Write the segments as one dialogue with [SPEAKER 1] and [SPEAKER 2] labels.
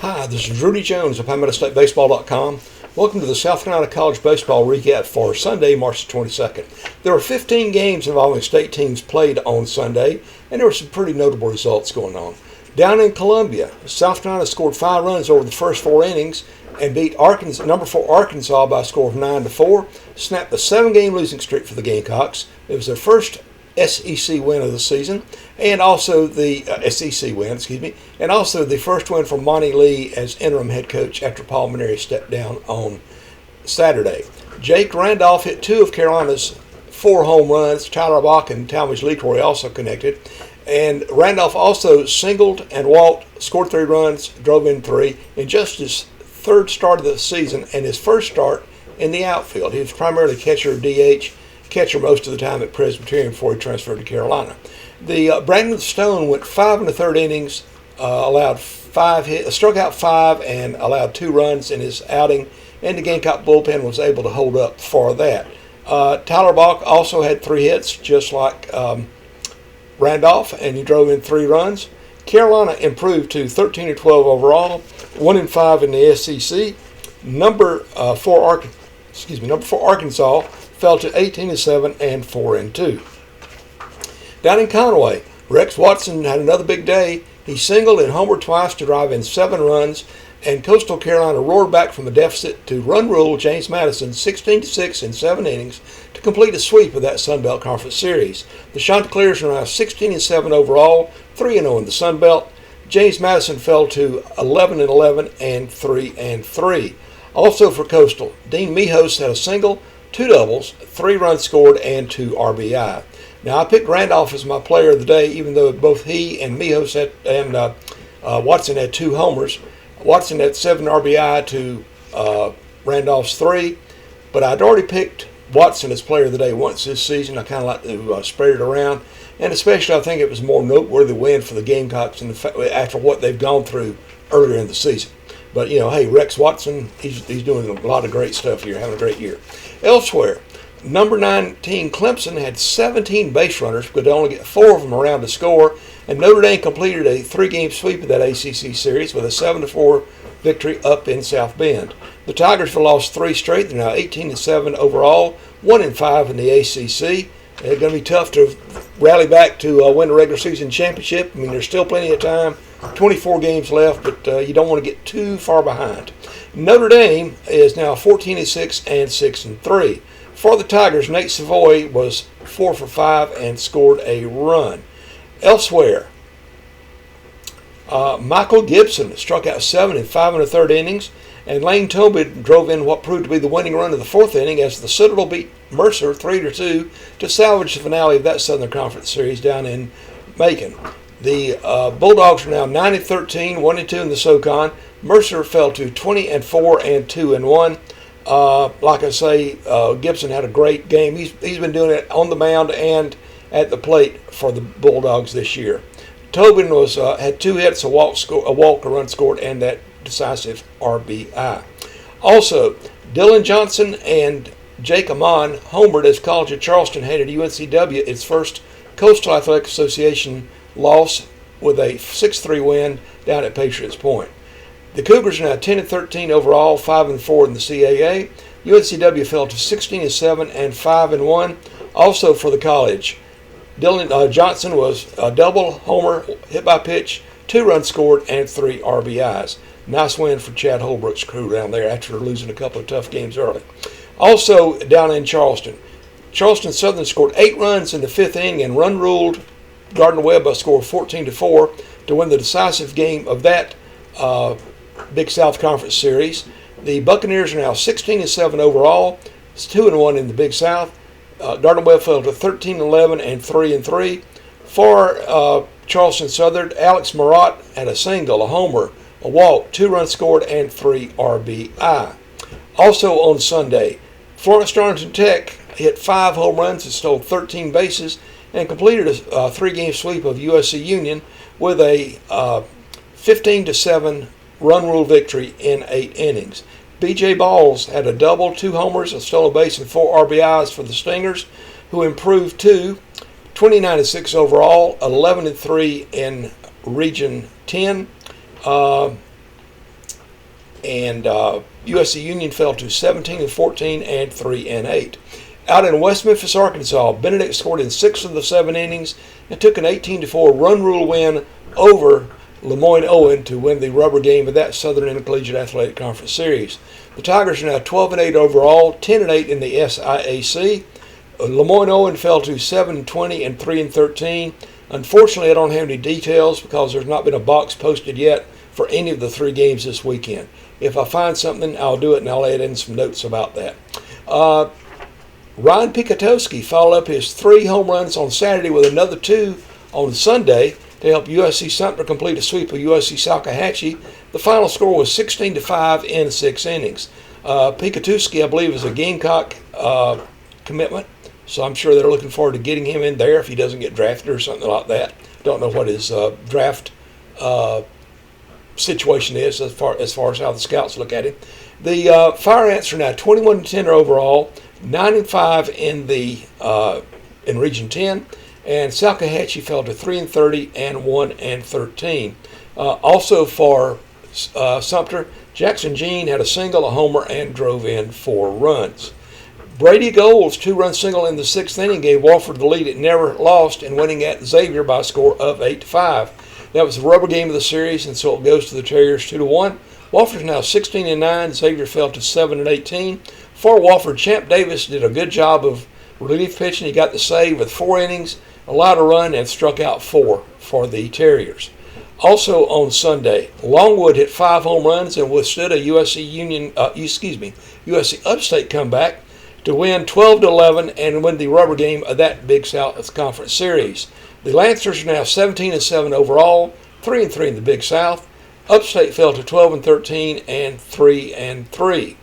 [SPEAKER 1] Hi, this is Rudy Jones of PalmettoStateBaseball.com. Welcome to the South Carolina College Baseball Recap for Sunday, March 22nd. There were 15 games involving state teams played on Sunday, and there were some pretty notable results going on. Down in Columbia, South Carolina scored 5 runs over the first 4 innings and beat number 4 Arkansas by a score of 9-4, snapped the 7-game losing streak for the Gamecocks. It was their first SEC win of the season, and also the and also the first win for Monty Lee as interim head coach after Paul Maneri stepped down on Saturday. Jake Randolph hit 2 of Carolina's 4 home runs. Tyler Bach and Talmadge LeCroy also connected, and Randolph also singled and walked, scored 3 runs, drove in 3 in just his 3rd start of the season and his first start in the outfield. He was primarily catcher or DH. Catcher most of the time at Presbyterian before he transferred to Carolina. The Brandon Stone went 5 1/3 innings, struck out 5 and allowed 2 runs in his outing, and the Gamecock bullpen was able to hold up for that. Tyler Bach also had 3 hits, just like Randolph, and he drove in 3 runs. Carolina improved to 13-12 overall, 1-5 in the SEC. Number 4 Arkansas fell to 18-7 and 4-2. Down in Conway, Rex Watson had another big day. He singled and homered twice to drive in 7 runs, and Coastal Carolina roared back from a deficit to run rule James Madison 16-6 in 7 innings to complete a sweep of that Sun Belt Conference Series. The Chanticleers are now 16-7 overall, 3-0 in the Sun Belt. James Madison fell to 11-11 and 3-3. Also for Coastal, Dean Mijos had a single, 2 doubles, 3 runs scored, and 2 RBI. Now, I picked Randolph as my player of the day, even though both he and Mijos Watson had 2 homers. Watson had 7 RBI to Randolph's 3, but I'd already picked Watson as player of the day once this season. I kind of like to spread it around, and especially I think it was a more noteworthy win for the Gamecocks after what they've gone through earlier in the season. But, hey, Rex Watson, he's doing a lot of great stuff here, having a great year. Elsewhere, number 19 Clemson had 17 base runners, but they only get 4 of them around to score, and Notre Dame completed a 3-game sweep of that ACC series with a 7-4 victory up in South Bend. The Tigers have lost 3 straight. They're now 18-7 overall, 1-5 in the ACC. It's going to be tough to rally back to win the regular season championship. I mean, there's still plenty of time. 24 games left, but you don't want to get too far behind. Notre Dame is now 14-6 and 6-3. For the Tigers, Nate Savoy was 4 for 5 and scored a run. Elsewhere, Michael Gibson struck out 7 in 5 1/3 innings, and Lane Tobin drove in what proved to be the winning run of the 4th inning as the Citadel beat Mercer 3-2 to salvage the finale of that Southern Conference Series down in Macon. The Bulldogs are now 9-13, 1-2 in the SoCon. Mercer fell to 20-4 and 2-1. Like I say, Gibson had a great game. He's been doing it on the mound and at the plate for the Bulldogs this year. Tobin had 2 hits, a walk, a run scored, and that decisive RBI. Also, Dylan Johnson and Jake Amon homered as College of Charleston handed UNCW its first Coastal Athletic Association loss with a 6-3 win down at Patriots Point. The Cougars are now 10-13 overall, 5-4 in the CAA. UNCW fell to 16-7 and 5-1. Also for the college, Dylan Johnson was a double homer, hit by pitch, 2 runs scored, and 3 RBIs. Nice win for Chad Holbrook's crew down there after losing a couple of tough games early. Also down in Charleston, Charleston Southern scored 8 runs in the 5th inning and run-ruled Gardner-Webb by a score of 14-4 to win the decisive game of that Big South Conference Series. The Buccaneers are now 16-7 overall. It's 2-1 in the Big South. Gardner-Webb fell to 13-11 and 3-3. For Charleston Southern, Alex Marat had a single, a homer, a walk, 2 runs scored, and 3 RBI. Also on Sunday, Florence Darlington Tech hit 5 home runs and stole 13 bases and completed a 3-game sweep of USC Union with a 15-7 run rule victory in 8 innings. B.J. Balls had a double, 2 homers, a stolen base, and 4 RBIs for the Stingers, who improved to 29-6 overall, 11-3 in Region 10. and USC Union fell to 17-14 and 3-8. Out in West Memphis, Arkansas, Benedict scored in 6 of the 7 innings and took an 18-4 run rule win over Lemoyne-Owen to win the rubber game of that Southern Intercollegiate Athletic Conference Series. The Tigers are now 12-8 overall, 10-8 in the SIAC. Lemoyne-Owen fell to 7-20 and 3-13. Unfortunately, I don't have any details because there's not been a box posted yet for any of the 3 games this weekend. If I find something, I'll do it, and I'll add in some notes about that. Ryan Pikatowski followed up his 3 home runs on Saturday with another 2 on Sunday to help USC Sumter complete a sweep of USC Salkehatchie. The final score was 16-5 in 6 innings. Pikatowski, I believe, is a Gamecock commitment, so I'm sure they're looking forward to getting him in there if he doesn't get drafted or something like that. Don't know what his draft situation is as far as how the scouts look at him. The Fire Ants are now 21-10 overall, 9-5 in the in Region 10, and Salkehatchie fell to 3-30 and 1-13. Also for Sumter, Jackson Jean had a single, a homer, and drove in 4 runs. Brady Gold's 2-run single in the 6th inning gave Wofford the lead it never lost in winning at Xavier by a score of 8-5. That was the rubber game of the series, and so it goes to the Terriers 2-1. Wofford's now 16-9. Xavier fell to 7-18. For Wofford, Champ Davis did a good job of relief pitching. He got the save with 4 innings, allowed a run, and struck out 4 for the Terriers. Also on Sunday, Longwood hit 5 home runs and withstood a USC Upstate comeback to win 12-11 and win the rubber game of that Big South Conference Series. The Lancers are now 17-7 overall, 3-3 in the Big South. Upstate fell to 12-13 and 3-3.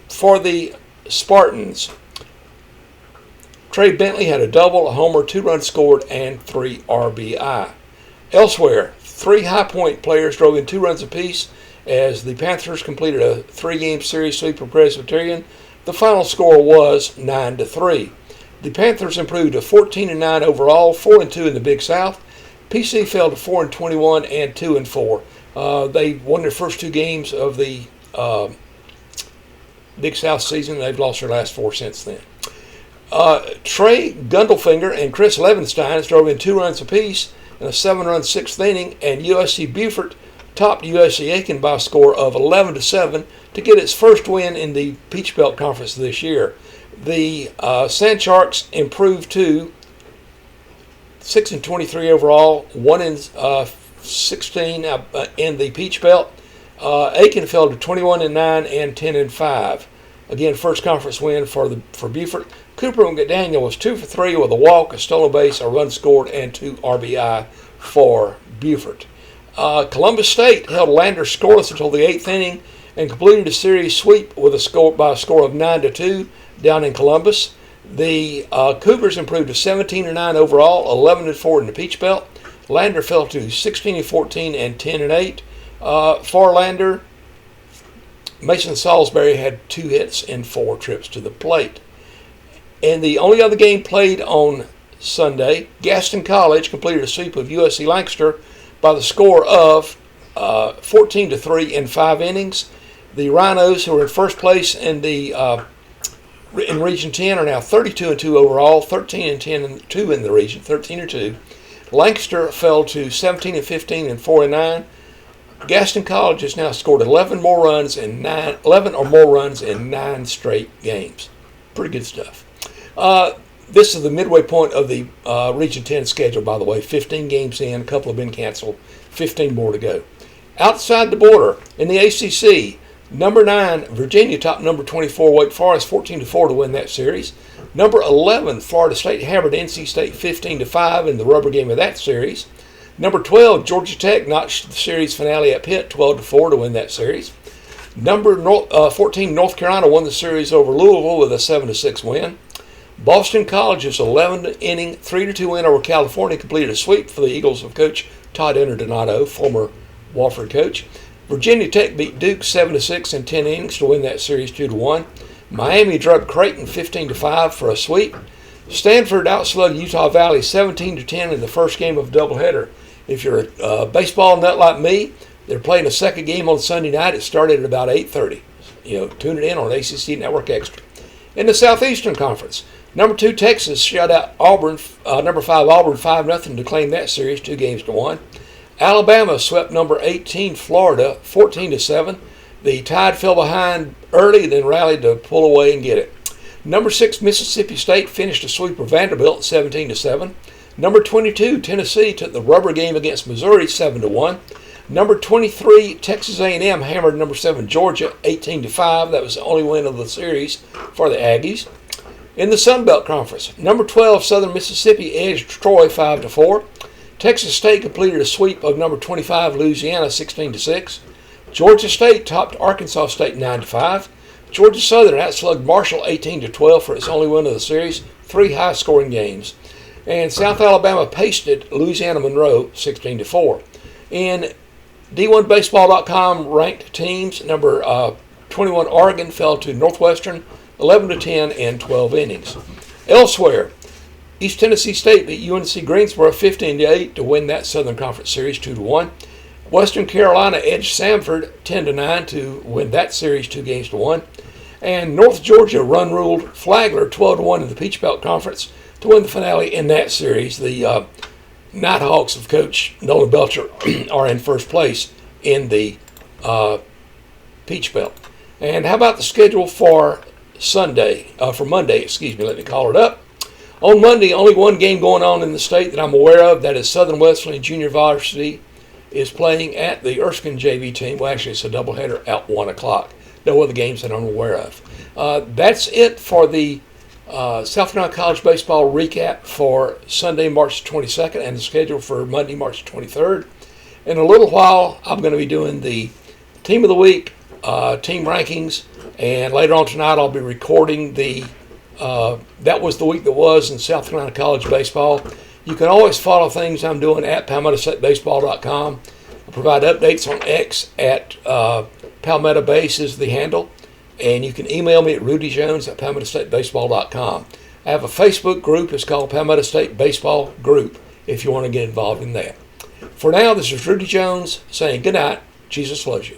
[SPEAKER 1] For the Spartans, Trey Bentley had a double, a homer, 2 runs scored, and 3 RBI. Elsewhere, 3 High Point players drove in 2 runs apiece as the Panthers completed a 3-game series sweep of Presbyterian. The final score was 9-3. The Panthers improved to 14-9 overall, 4-2 in the Big South. PC fell to 4-21 and 2-4. They won their first 2 games of the Big South season. They've lost their last 4 since then. Trey Gundelfinger and Chris Levenstein drove in 2 runs apiece in a 7-run 6th inning, and USC Beaufort topped USC Aiken by a score of 11-7 to get its first win in the Peach Belt Conference this year. The Sand Sharks improved to 6-23 overall, 1-16 in the Peach Belt. Aiken fell to 21-9 and 10-5. Again, first conference win for Beaufort. Cooper McDaniel was 2 for 3 with a walk, a stolen base, a run scored, and 2 RBI for Beaufort. Columbus State held Lander scoreless until the 8th inning and completed a series sweep with a score of 9-2 down in Columbus. The Cougars improved to 17-9 overall, 11-4 in the Peach Belt. Lander fell to 16-14 and 10-8. For Lander, Mason Salisbury had 2 hits and 4 trips to the plate. And the only other game played on Sunday, Gaston College completed a sweep of USC Lancaster by the score of 14-3 in 5 innings. The Rhinos, who are in first place in Region 10, are now 32-2 overall, 13-10 and 2 in the region, 13-2. Lancaster fell to 17-15 and 4-9. Gaston College has now scored 11 or more runs in 9 straight games. Pretty good stuff. This is the midway point of the Region 10 schedule, by the way. 15 games in, a couple have been canceled, 15 more to go. Outside the border, in the ACC, number 9, Virginia topped number 24, Wake Forest, 14-4 to win that series. Number 11, Florida State hammered NC State 15-5 in the rubber game of that series. Number 12, Georgia Tech notched the series finale at Pitt, 12-4 to win that series. Number 14, North Carolina won the series over Louisville with a 7-6 win. Boston College's 11-inning, 3-2 win over California completed a sweep for the Eagles of Coach Todd Interdonato, former Wofford coach. Virginia Tech beat Duke 7-6 in 10 innings to win that series 2-1. Miami drubbed Creighton 15-5 for a sweep. Stanford outslugged Utah Valley 17-10 in the first game of a doubleheader. If you're a baseball nut like me, They're playing a second game on Sunday night. It started at about 8:30. Tune it in on ACC Network Extra. In the Southeastern Conference, number 2 Texas shut out Auburn, number 5 Auburn 5-0 to claim that series 2-1. Alabama swept number 18 Florida 14-7. The Tide fell behind early, then rallied to pull away and get it. Number 6 Mississippi State finished a sweep of Vanderbilt 17-7. Number 22 Tennessee took the rubber game against Missouri 7-1. Number 23 Texas A&M hammered number 7 Georgia 18-5. That was the only win of the series for the Aggies. In the Sun Belt Conference, number 12 Southern Mississippi edged Troy 5-4. Texas State completed a sweep of number 25 Louisiana 16-6. Georgia State topped Arkansas State 9-5. Georgia Southern outslugged Marshall 18-12 for its only win of the series, 3 high-scoring games. And South Alabama pasted Louisiana Monroe 16-4. In D1Baseball.com ranked teams, number 21 Oregon fell to Northwestern 11-10 in 12 innings. Elsewhere, East Tennessee State beat UNC Greensboro 15-8 to win that Southern Conference Series 2-1. Western Carolina edged Samford 10-9 to win that series 2-1. And North Georgia run-ruled Flagler 12-1 in the Peach Belt Conference to win the finale in that series. The Nighthawks of Coach Nolan Belcher are in first place in the Peach Belt. And how about the schedule for Monday, let me call it up. On Monday, only one game going on in the state that I'm aware of. That is Southern Wesleyan Junior Varsity is playing at the Erskine JV team. Well, actually, it's a doubleheader at 1 o'clock. No other games that I'm aware of. That's it for the South Carolina College Baseball recap for Sunday, March 22nd, and the schedule for Monday, March 23rd. In a little while, I'm going to be doing the Team of the Week, team rankings, and later on tonight, I'll be recording the That Was the Week That Was in South Carolina College Baseball. You can always follow things I'm doing at PalmettoStateBaseball.com. I provide updates on X at Palmetto Base is the handle. And you can email me at rudyjones@PalmettoStateBaseball.com. I have a Facebook group. It's called Palmetto State Baseball Group if you want to get involved in that. For now, this is Rudy Jones saying good night. Jesus loves you.